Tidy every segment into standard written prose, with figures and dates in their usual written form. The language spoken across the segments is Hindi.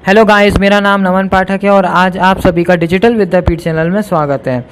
हेलो गाइस, मेरा नाम नमन पाठक है और आज आप सभी का डिजिटल विद्यापीठ चैनल में स्वागत है।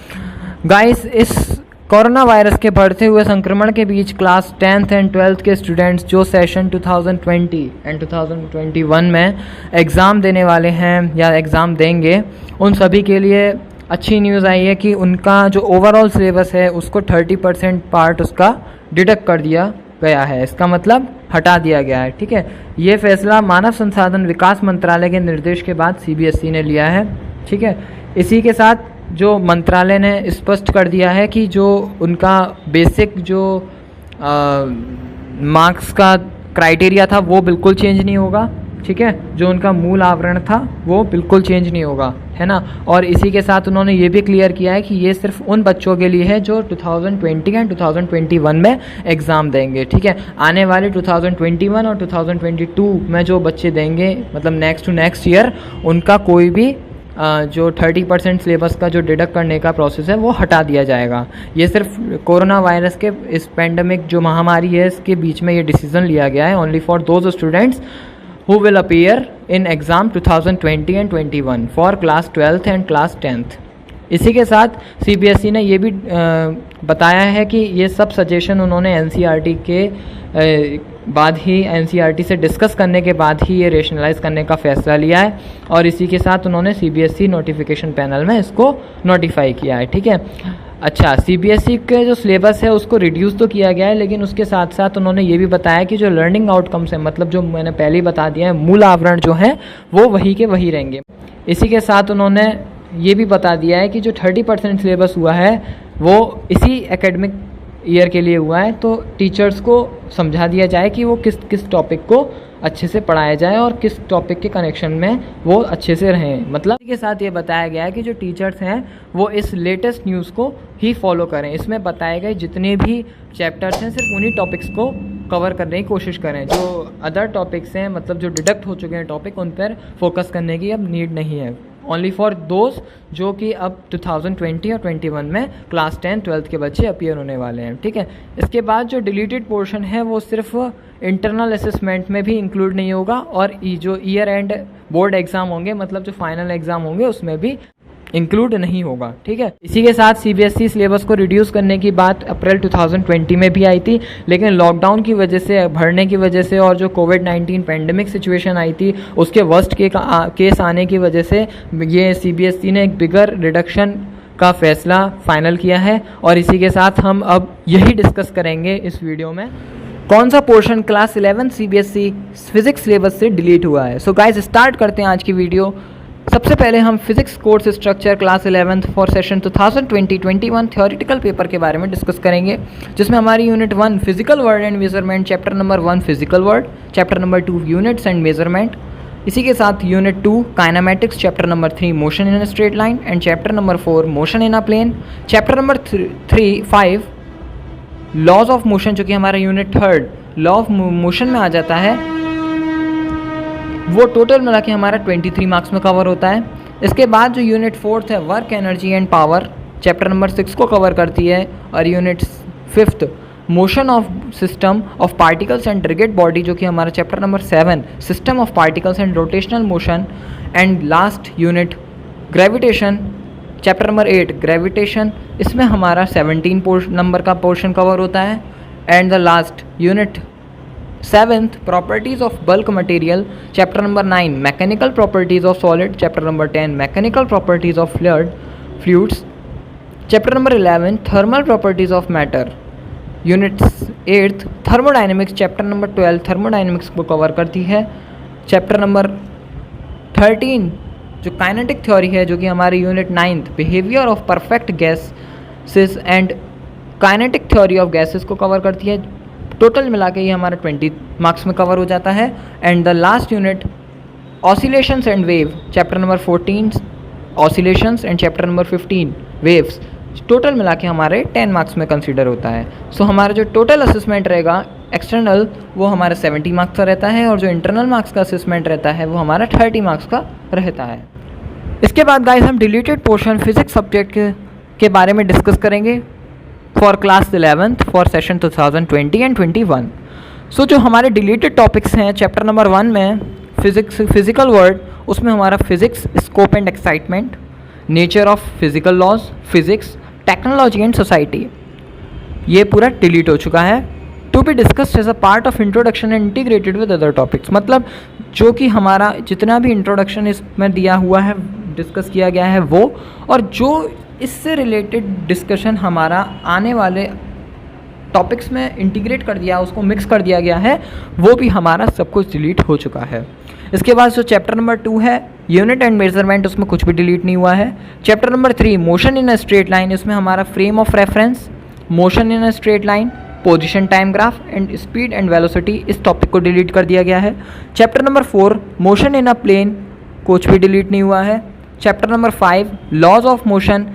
गाइस, इस कोरोना वायरस के बढ़ते हुए संक्रमण के बीच क्लास 10th एंड 12th के स्टूडेंट्स जो सेशन 2020 एंड 2021 में एग्ज़ाम देने वाले हैं या एग्ज़ाम देंगे, उन सभी के लिए अच्छी न्यूज़ आई है कि उनका जो ओवरऑल सिलेबस है उसको 30% पार्ट उसका डिडक्ट कर दिया गया है। इसका मतलब हटा दिया गया है। ठीक है, ये फैसला मानव संसाधन विकास मंत्रालय के निर्देश के बाद सीबीएसई ने लिया है। ठीक है, इसी के साथ जो मंत्रालय ने स्पष्ट कर दिया है कि जो उनका बेसिक जो मार्क्स का क्राइटेरिया था वो बिल्कुल चेंज नहीं होगा। ठीक है, जो उनका मूल आवरण था वो बिल्कुल चेंज नहीं होगा, है ना। और इसी के साथ उन्होंने ये भी क्लियर किया है कि ये सिर्फ उन बच्चों के लिए है जो 2020 एंड 2021 में एग्ज़ाम देंगे। ठीक है, आने वाले 2021 और 2022 में जो बच्चे देंगे, मतलब नेक्स्ट टू नेक्स्ट ईयर, उनका कोई भी जो 30% सिलेबस का जो डिडक्ट करने का प्रोसेस है वो हटा दिया जाएगा। ये सिर्फ कोरोना वायरस के इस पेंडेमिक जो महामारी है इसके बीच में ये डिसीजन लिया गया है, only for those students who will appear in exam 2020 and 21 for class 12th and class 10th। इसी के साथ सीबीएसई ने ये भी बताया है कि ये सब सजेशन उन्होंने एनसीईआरटी के बाद ही एनसीईआरटी से डिस्कस करने के बाद ही ये रेशनलाइज करने का फैसला लिया है और इसी के साथ उन्होंने सीबीएसई नोटिफिकेशन पैनल में इसको नोटिफाई किया है। ठीक है, अच्छा, सीबीएसई के जो सिलेबस है उसको रिड्यूस तो किया गया है, लेकिन उसके साथ साथ उन्होंने ये भी बताया कि जो लर्निंग आउटकम्स हैं, मतलब जो मैंने पहले ही बता दिया है, मूल आवरण जो हैं वो वही के वही रहेंगे। इसी के साथ उन्होंने ये भी बता दिया है कि जो 30% सिलेबस हुआ है वो इसी एकेडमिक ईयर के लिए हुआ है, तो टीचर्स को समझा दिया जाए कि वो किस किस टॉपिक को अच्छे से पढ़ाया जाए और किस टॉपिक के कनेक्शन में वो अच्छे से रहें। मतलब के साथ ये बताया गया है कि जो टीचर्स हैं वो इस लेटेस्ट न्यूज़ को ही फॉलो करें। इसमें बताए गए जितने भी चैप्टर्स हैं सिर्फ उन्हीं टॉपिक्स को कवर करने की कोशिश करें। जो अदर टॉपिक्स हैं, मतलब जो डिडक्ट हो चुके हैं टॉपिक, उन पर फोकस करने की अब नीड नहीं है। ओनली फॉर दोज जो कि अब 2020 और 21 में क्लास 10 12th के बच्चे अपीयर होने वाले हैं। ठीक है, इसके बाद जो डिलीटेड पोर्शन है वो सिर्फ इंटरनल असेसमेंट में भी इंक्लूड नहीं होगा और जो ईयर एंड बोर्ड एग्ज़ाम होंगे, मतलब जो फाइनल एग्ज़ाम होंगे, उसमें भी इंक्लूड नहीं होगा। ठीक है, इसी के साथ सीबीएसई सिलेबस को रिड्यूस करने की बात अप्रैल 2020 में भी आई थी, लेकिन लॉकडाउन की वजह से, बढ़ने की वजह से और जो कोविड-19 पेंडेमिक सिचुएशन आई थी उसके वर्स्ट केस आने की वजह से ये सीबीएसई ने एक बिगर रिडक्शन का फैसला फाइनल किया है। और इसी के साथ हम अब यही डिस्कस करेंगे इस वीडियो में, कौन सा portion class 11 CBSE physics syllabus से डिलीट हुआ है। सो गाइस, स्टार्ट करते हैं आज की वीडियो। सबसे पहले हम physics course structure class 11th for session 2020-21 theoretical paper के बारे में डिस्कस करेंगे, जिसमें हमारी unit 1 physical world and measurement, chapter number 1 physical world, chapter number 2 units and measurement, इसी के साथ unit 2 kinematics, chapter number 3 motion in a straight line and chapter number 4 motion in a plane, chapter number 5 laws of motion, जो कि हमारा यूनिट 3 लॉ ऑफ मोशन में आ जाता है। वो टोटल मिला के हमारा 23 मार्क्स में कवर होता है। इसके बाद जो यूनिट 4 है work energy and power, chapter number 6 को कवर करती है। और unit 5 motion of system of particles and rigid body, जो कि हमारा chapter number 7 system of particles and rotational motion. And last unit gravitation, chapter number 8 gravitation, इसमें हमारा 17 नंबर का पोर्शन कवर होता है। And the last unit 7th properties of bulk material, chapter number 9 mechanical properties of solid, chapter number 10 mechanical properties of fluids, chapter number 11 thermal properties of matter, unit 8 thermodynamics, chapter number 12 thermodynamics को कवर करती है। चैप्टर नंबर 13 जो काइनेटिक थ्योरी है, जो कि हमारी unit 9 behaviour of perfect gases and kinetic theory of gases को कवर करती है। टोटल मिला के ये हमारा 20 मार्क्स में कवर हो जाता है। And the last unit oscillations and wave, chapter number 14 oscillations and chapter number 15 waves, total मिला के हमारे 10 मार्क्स में कंसीडर होता है। सो हमारा जो टोटल असेसमेंट रहेगा एक्सटर्नल, वो हमारा 70 मार्क्स का रहता है और जो इंटरनल मार्क्स का असेसमेंट रहता है वो हमारा 30 मार्क्स का रहता है। इसके बाद गाइस हम डिलीटेड पोर्शन फिजिक्स सब्जेक्ट के बारे में डिस्कस करेंगे for class 11th for session 2020 and 21। So जो हमारे डिलीटेड टॉपिक्स हैं, चैप्टर नंबर 1 में फिजिकल वर्ड, उसमें हमारा physics, scope and excitement, nature of physical laws, physics, technology and society, ये पूरा डिलीट हो चुका है। To be discussed as a part of introduction and integrated with other topics, मतलब जो कि हमारा जितना भी इंट्रोडक्शन इसमें दिया हुआ है, डिस्कस किया गया है वो, और जो इससे रिलेटेड डिस्कशन हमारा आने वाले टॉपिक्स में इंटीग्रेट कर दिया, उसको मिक्स कर दिया गया है, वो भी हमारा सब कुछ डिलीट हो चुका है। इसके बाद जो चैप्टर नंबर 2 है यूनिट एंड मेजरमेंट, उसमें कुछ भी डिलीट नहीं हुआ है। Chapter number 3 motion in a straight line, इसमें हमारा frame of reference, motion in a straight line, position time graph and speed and velocity, इस टॉपिक को डिलीट कर दिया गया है। Chapter number 4 motion in a plane, कुछ भी डिलीट नहीं हुआ है। Chapter number 5 laws of motion,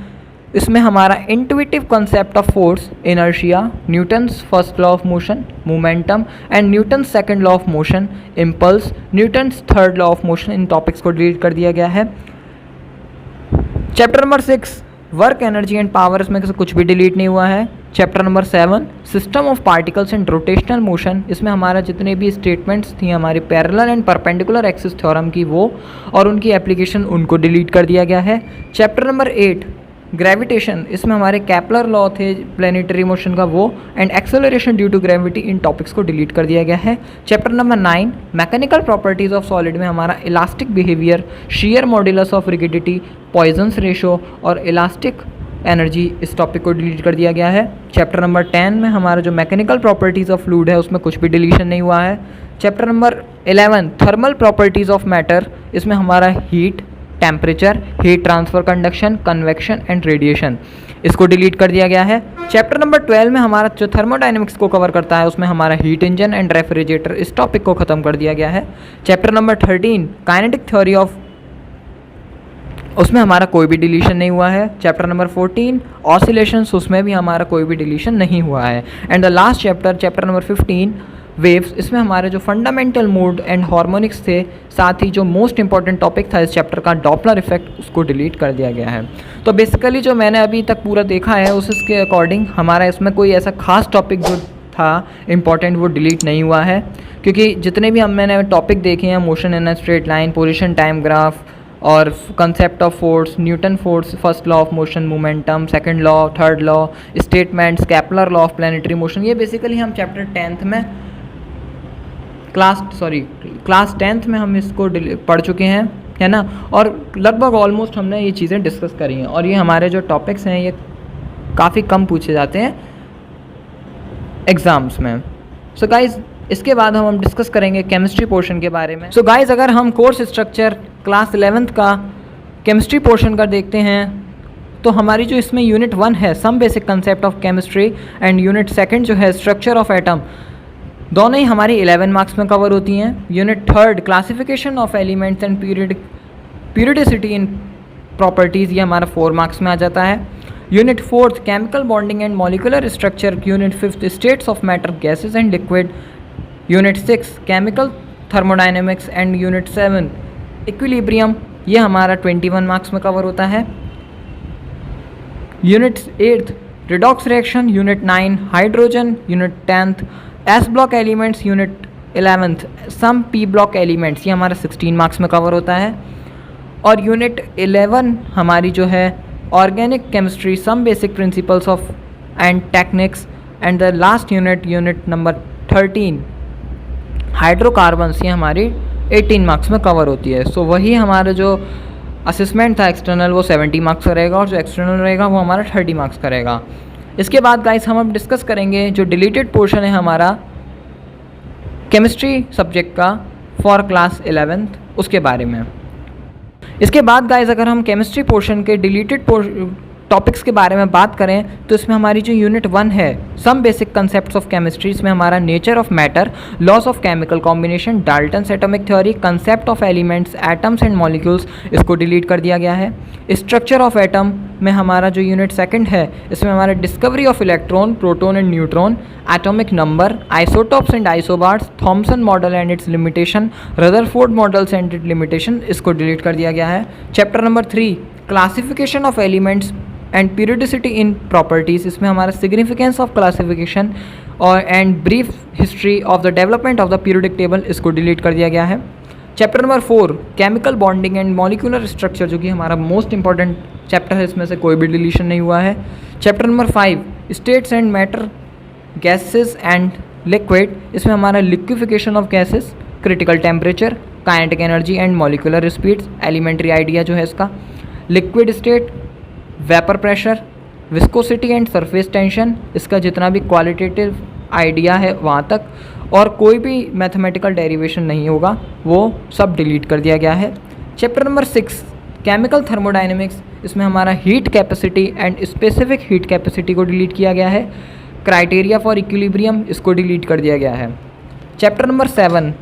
इसमें हमारा intuitive concept of force, inertia, Newton's first law of motion, momentum and Newton's second law of motion, impulse, Newton's third law of motion, in topics को डिलीट कर दिया गया है। Chapter number 6 work energy and power, इसमें से कुछ भी डिलीट नहीं हुआ है। Chapter number 7 system of particles and rotational motion, इसमें हमारा जितने भी स्टेटमेंट्स थी हमारे parallel and perpendicular axis theorem की, वो और उनकी एप्लीकेशन, उनको डिलीट कर दिया गया है। चैप्टर नंबर 8 ग्रेविटेशन, इसमें हमारे कैपलर लॉ थे प्लेनेटरी मोशन का, वो and acceleration due to gravity, इन टॉपिक्स को डिलीट कर दिया गया है। Chapter number 9 mechanical properties of solid, में हमारा elastic behaviour, shear modulus of rigidity, Poisson's ratio और इलास्टिक एनर्जी, इस टॉपिक को डिलीट कर दिया गया है। चैप्टर नंबर 10 में हमारा जो मैकेनिकल प्रॉपर्टीज़ ऑफ फ्लूइड है, उसमें कुछ भी डिलीशन नहीं हुआ है। Chapter number 11 thermal properties of matter, इसमें हमारा heat, temperature, heat transfer, conduction, convection and radiation, इसको डिलीट कर दिया गया है। चैप्टर नंबर 12 में हमारा जो थर्मोडाइनमिक्स को कवर करता है, उसमें हमारा हीट इंजन एंड रेफ्रिजरेटर, इस टॉपिक को ख़त्म कर दिया गया है। Chapter number 13 kinetic theory of, उसमें हमारा कोई भी डिलीशन नहीं हुआ है। चैप्टर नंबर 14 ऑसिलेशंस, उसमें भी हमारा कोई भी डिलीशन नहीं हुआ है। And the last chapter number 15 waves, इसमें हमारे जो फंडामेंटल मोड एंड हार्मोनिक्स थे, साथ ही जो मोस्ट इंपॉर्टेंट टॉपिक था इस चैप्टर का डॉपलर इफेक्ट, उसको डिलीट कर दिया गया है। तो बेसिकली जो मैंने अभी तक पूरा देखा है उसके अकॉर्डिंग हमारा इसमें कोई ऐसा खास टॉपिक जो था इम्पॉर्टेंट वो डिलीट नहीं हुआ है, क्योंकि जितने भी मैंने टॉपिक देखे हैं, motion in a straight line, position time graph और concept of force, Newton force, first law of motion, momentum, second law, third law, statements, Kepler law of planetary motion, ये बेसिकली हम चैप्टर 10th में क्लास 10th में हम इसको पढ़ चुके हैं, है ना। और लगभग ऑलमोस्ट हमने ये चीज़ें डिस्कस करी हैं, और ये हमारे जो टॉपिक्स हैं ये काफ़ी कम पूछे जाते हैं एग्ज़ाम्स में। सो गाइज़, इसके बाद हम डिस्कस करेंगे केमिस्ट्री पोर्शन के बारे में। सो गाइज़, अगर हम कोर्स स्ट्रक्चर क्लास 11th का केमिस्ट्री पोर्शन का देखते हैं, तो हमारी जो इसमें यूनिट 1 है some basic concept of chemistry, and unit 2 जो है स्ट्रक्चर ऑफ एटम, दोनों ही हमारी 11 मार्क्स में कवर होती हैं। Unit 3 classification of elements and periodicity in properties, ये हमारा 4 मार्क्स में आ जाता है। Unit 4 chemical bonding and molecular structure, unit 5 states of matter, gases and liquid, unit 6 chemical thermodynamics and unit 7 equilibrium, ये हमारा 21 मार्क्स में कवर होता है। Unit 8 redox reaction, unit 9 hydrogen, unit 10 S block elements, unit 11 some P block elements, ये हमारा 16 मार्क्स में कवर होता है। और यूनिट 11 हमारी जो है organic chemistry, some basic principles of and techniques, and the last unit number 13 hydrocarbons, ये हमारी 18 मार्क्स में कवर होती है। सो वही हमारा जो असेसमेंट था एक्सटर्नल, वो 70 मार्क्स का रहेगा, और जो एक्सटर्नल रहेगा वो हमारा 30 मार्क्स का रहेगा। इसके बाद गाइस हम अब डिस्कस करेंगे जो डिलीटेड पोर्शन है हमारा केमिस्ट्री सब्जेक्ट का फॉर क्लास 11th, उसके बारे में। इसके बाद गाइस अगर हम केमिस्ट्री पोर्शन के डिलीटेड टॉपिक्स के बारे में बात करें, तो इसमें हमारी जो यूनिट 1 है some basic concepts of chemistry, इसमें हमारा nature of matter, laws of chemical combination, Dalton's atomic theory, concept of elements, atoms and molecules, इसको डिलीट कर दिया गया है। स्ट्रक्चर ऑफ एटम में हमारा जो यूनिट 2 है, इसमें हमारा discovery of electron, proton and neutron, atomic number, isotopes and isobars, Thompson model and it's limitation, Rutherford models and it's limitation, इसको डिलीट कर दिया गया है। Chapter number 3 classification of elements and periodicity in properties, इसमें हमारा सिग्निफिकेंस ऑफ क्लासिफिकेशन और and brief history of the development of the periodic table, इसको डिलीट कर दिया गया है। Chapter number 4 chemical bonding and molecular structure, जो कि हमारा मोस्ट इंपॉर्टेंट चैप्टर है, इसमें से कोई भी डिलीशन नहीं हुआ है। Chapter number 5 states and matter, gases and liquid, इसमें हमारा liquefaction of gases, critical temperature, kinetic energy and molecular speeds, elementary idea जो है इसका। Liquid state, vapour pressure, viscosity and surface tension, इसका जितना भी क्वालिटेटिव आइडिया है वहाँ तक, और कोई भी मैथमेटिकल डेरिवेशन नहीं होगा, वो सब डिलीट कर दिया गया है। चैप्टर नंबर 6 केमिकल थर्मोडायनेमिक्स, इसमें हमारा heat capacity and specific heat capacity को डिलीट किया गया है। क्राइटेरिया फॉर इक्विलिब्रियम, इसको डिलीट कर दिया गया है। चैप्टर नंबर 7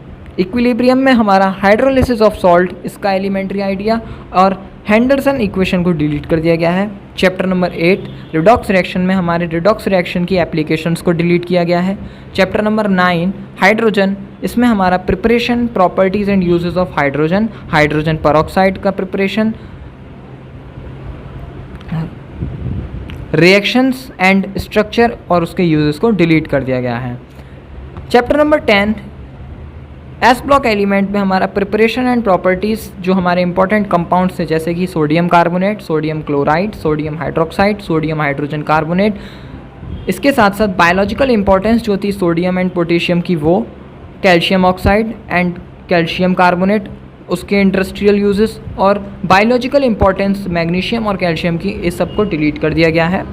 इक्विलिब्रियम में हमारा हाइड्रोलिसिस ऑफ सॉल्ट, इसका एलिमेंट्री आइडिया और हेंडरसन इक्वेशन को डिलीट कर दिया गया है। चैप्टर नंबर 8 रिडॉक्स रिएक्शन में हमारे रिडॉक्स रिएक्शन की एप्लीकेशंस को डिलीट किया गया है। चैप्टर नंबर 9 हाइड्रोजन, इसमें हमारा preparation, properties and uses of hydrogen, hydrogen peroxide का प्रिपरेशन, रिएक्शंस एंड स्ट्रक्चर और उसके यूजेस को डिलीट कर दिया गया है। Chapter number 10 S block element में हमारा प्रिपरेशन एंड प्रॉपर्टीज़, जो हमारे इंपॉर्टेंट कंपाउंड्स हैं जैसे कि sodium carbonate, sodium chloride, sodium hydroxide, sodium hydrogen carbonate, इसके साथ साथ बायोलॉजिकल इंपॉर्टेंस जो थी सोडियम एंड पोटेशियम की, वो calcium oxide and calcium carbonate, उसके इंडस्ट्रियल यूजेस, और बायोलॉजिकल इंपॉर्टेंस मैग्नीशियम और कैल्शियम की, इस सब को डिलीट कर दिया गया है।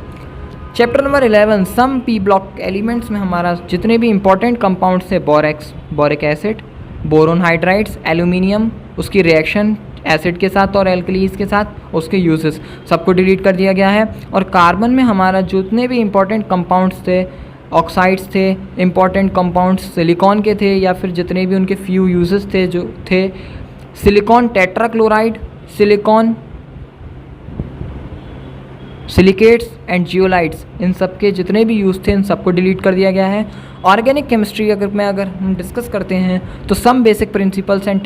Chapter number 11 some P block elements में हमारा जितने भी इंपॉर्टेंट कंपाउंड्स थे, borax, boric acid, boron hydrides, aluminium, उसकी रिएक्शन एसिड के साथ और एल्कलीज के साथ, उसके यूजेस सबको डिलीट कर दिया गया है। और कार्बन में हमारा जितने भी इंपॉर्टेंट कंपाउंड्स थे, ऑक्साइड्स थे, इंपॉर्टेंट कंपाउंड्स सिलिकॉन के थे, या फिर जितने भी उनके फ्यू यूजेस थे जो थे, silicon tetrachloride, silicon silicates and zeolites, इन सब के जितने भी यूज़ थे, इन सबको डिलीट कर दिया गया है। ऑर्गेनिक केमिस्ट्री अगर हम डिस्कस करते हैं तो some basic principles and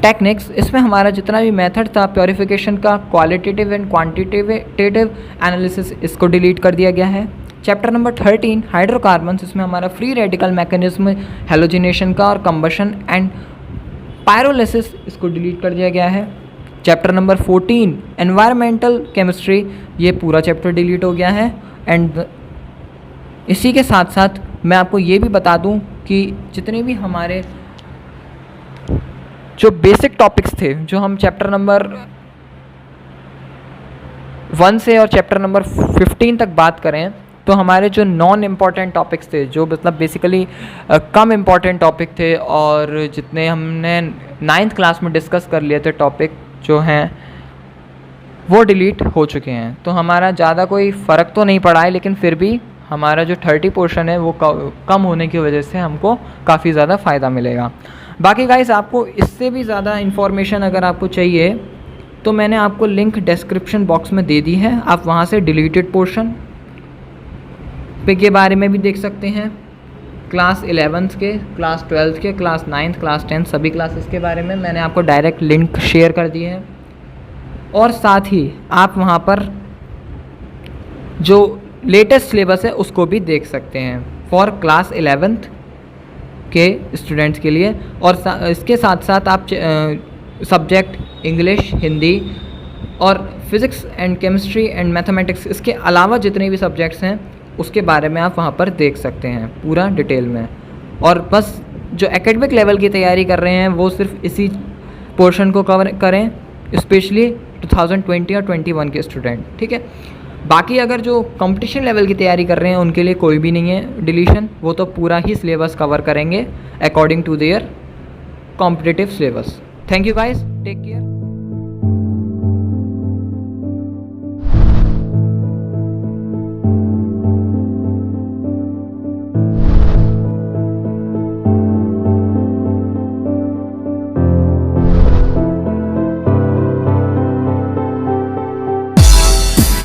techniques, इसमें हमारा जितना भी मेथड था प्योरिफिकेशन का, क्वालिटेटिव एंड क्वांटिटेटिव एनालिसिस, इसको डिलीट कर दिया गया है। चैप्टर नंबर 13 हाइड्रोकार्बन्स, इसमें हमारा फ्री रेडिकल मैकेनिज्म, हेलोजिनेशन का और कंबशन एंड पायरोलिसिस, इसको डिलीट कर दिया गया है। चैप्टर नंबर 14 एनवायरमेंटल केमिस्ट्री, ये पूरा चैप्टर डिलीट हो गया है। एंड इसी के साथ साथ मैं आपको ये भी बता दूं कि जितने भी हमारे जो बेसिक टॉपिक्स थे, जो हम चैप्टर नंबर 1 से और चैप्टर नंबर 15 तक बात करें, तो हमारे जो नॉन इम्पॉर्टेंट टॉपिक्स थे, जो मतलब बेसिकली कम इम्पॉर्टेंट टॉपिक थे, और जितने हमने 9th क्लास में डिस्कस कर लिए थे टॉपिक जो हैं, वो डिलीट हो चुके हैं। तो हमारा ज़्यादा कोई फ़र्क तो नहीं पड़ा है, लेकिन फिर भी हमारा जो 30 पोर्शन है वो कम होने की वजह से हमको काफ़ी ज़्यादा फ़ायदा मिलेगा। बाकी गाइस, आपको इससे भी ज़्यादा इन्फॉर्मेशन अगर आपको चाहिए तो मैंने आपको लिंक डिस्क्रिप्शन बॉक्स में दे दी है, आप वहाँ से डिलीटेड पोर्शन के बारे में भी देख सकते हैं, क्लास 11th के, क्लास 12th के, क्लास 9th, क्लास 10 सभी क्लासेस के बारे में मैंने आपको डायरेक्ट लिंक शेयर कर दिए हैं। और साथ ही आप वहाँ पर जो लेटेस्ट सिलेबस है उसको भी देख सकते हैं फॉर क्लास 11th के स्टूडेंट्स के लिए। और इसके साथ साथ आप सब्जेक्ट इंग्लिश, हिंदी और physics and chemistry and mathematics, इसके अलावा जितने भी सब्जेक्ट्स हैं उसके बारे में आप वहाँ पर देख सकते हैं पूरा डिटेल में। और बस जो एकेडमिक लेवल की तैयारी कर रहे हैं वो सिर्फ इसी पोर्शन को कवर करें, स्पेशली 2020 और 21 के स्टूडेंट, ठीक है। बाकी अगर जो कंपटीशन लेवल की तैयारी कर रहे हैं उनके लिए कोई भी नहीं है डिलीशन, वो तो पूरा ही सिलेबस कवर करेंगे according to their competitive syllabus. Thank you guys, take care.